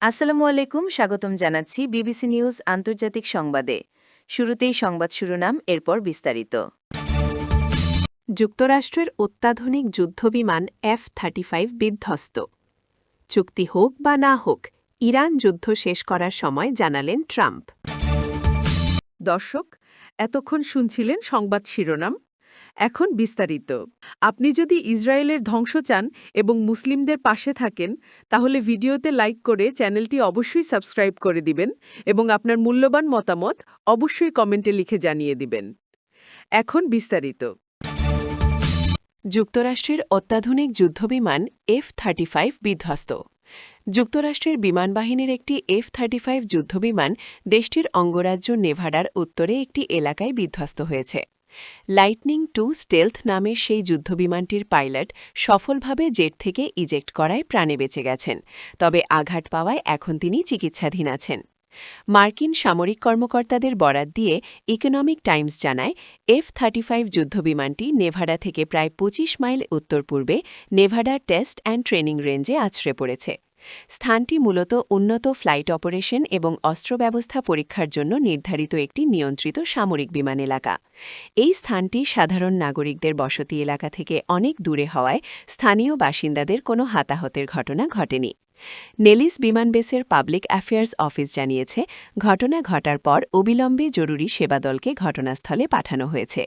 আসসালামু আলাইকুম, স্বাগতম জানাচ্ছি বিবিসি নিউজ আন্তর্জাতিক সংবাদে। শুরুতেই সংবাদ শিরোনাম, এরপর বিস্তারিত। যুক্তরাষ্ট্রের অত্যাধুনিক যুদ্ধবিমান F-35 বিধ্বস্ত। চুক্তি হোক বা না হোক, ইরান যুদ্ধ শেষ করার সময় জানালেন ট্রাম্প। দর্শক, এতক্ষণ শুনছিলেন সংবাদ শিরোনাম। এখন বিস্তারিত। আপনি যদি ইসরায়েলের ধ্বংস চান এবং মুসলিমদের পাশে থাকেন, তাহলে ভিডিওতে লাইক করে চ্যানেলটি অবশ্যই সাবস্ক্রাইব করে দিবেন এবং আপনার মূল্যবান মতামত অবশ্যই কমেন্টে লিখে জানিয়ে দিবেন। এখন বিস্তারিত। যুক্তরাষ্ট্রের অত্যাধুনিক যুদ্ধবিমান F-35 বিধ্বস্ত। যুক্তরাষ্ট্রের বিমানবাহিনীর একটি F-35 যুদ্ধবিমান দেশটির অঙ্গরাজ্য নেভাডার উত্তরে একটি এলাকায় বিধ্বস্ত হয়েছে। লাইটনিং 2 স্টেলথ নামের সেই যুদ্ধবিমানটির পাইলট সফলভাবে জেট থেকে ইজেক্ট করায় প্রাণে বেঁচে গেছেন, তবে আঘাত পাওয়ায় এখন তিনি চিকিৎসাধীন আছেন। মার্কিন সামরিক কর্মকর্তাদের বরাত দিয়ে ইকোনমিক টাইমস জানায়, F-35 যুদ্ধবিমানটি নেভাডা থেকে প্রায় ২৫ মাইল উত্তর পূর্বে নেভাডা টেস্ট অ্যান্ড ট্রেনিং রেঞ্জে আছড়ে পড়েছে। স্থানটি মূলত উন্নত ফ্লাইট অপারেশন এবং অস্ত্র ব্যবস্থা পরীক্ষার জন্য নির্ধারিত একটি নিয়ন্ত্রিত সামরিক বিমান এলাকা। এই স্থানটি সাধারণ নাগরিকদের বসতি এলাকা থেকে অনেক দূরে হওয়ায় স্থানীয় বাসিন্দাদের কোনো হতাহতের ঘটনা ঘটেনি। নেলিস বিমান বেসের পাবলিক অ্যাফেয়ার্স অফিস জানিয়েছে, ঘটনা ঘটার পর অবিলম্বে জরুরি সেবা দলকে ঘটনাস্থলে পাঠানো হয়েছে।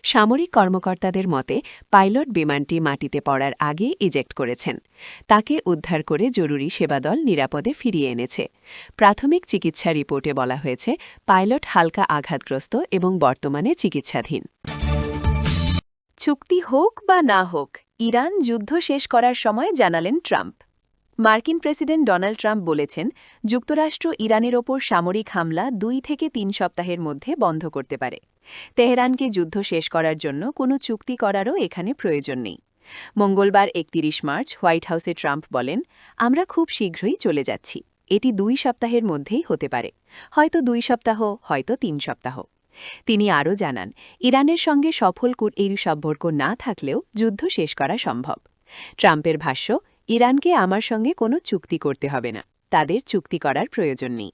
সামরিক কর্মকর্তাদের মতে, পাইলট বিমানটি মাটিতে পড়ার আগে ইজেক্ট করেছেন। তাকে উদ্ধার করে জরুরি সেবা দল নিরাপদে ফিরিয়ে এনেছে। প্রাথমিক চিকিৎসা রিপোর্টে বলা হয়েছে, পাইলট হালকা আঘাতগ্রস্ত এবং বর্তমানে চিকিৎসাধীন। চুক্তি হোক বা না হোক, ইরান যুদ্ধ শেষ করার সময় জানালেন ট্রাম্প। মার্কিন প্রেসিডেন্ট ডোনাল্ড ট্রাম্প বলেছেন, যুক্তরাষ্ট্র ইরানের ওপর সামরিক হামলা ২ থেকে ৩ সপ্তাহের মধ্যে বন্ধ করতে পারে। তেহরানকে যুদ্ধ শেষ করার জন্য কোনো চুক্তি করারও এখানে প্রয়োজন নেই। মঙ্গলবার ৩১ মার্চ হোয়াইট হাউসে ট্রাম্প বলেন, আমরা খুব শীঘ্রই চলে যাচ্ছি। এটি ২ সপ্তাহের মধ্যেই হতে পারে, হয়তো ২ সপ্তাহ, হয়তো ৩ সপ্তাহ। তিনি আরও জানান, ইরানের সঙ্গে সফল এই সম্পর্ক না থাকলেও যুদ্ধ শেষ করা সম্ভব। ট্রাম্পের ভাষ্য, ইরানকে আমার সঙ্গে কোনো চুক্তি করতে হবে না, তাদের চুক্তি করার প্রয়োজন নেই।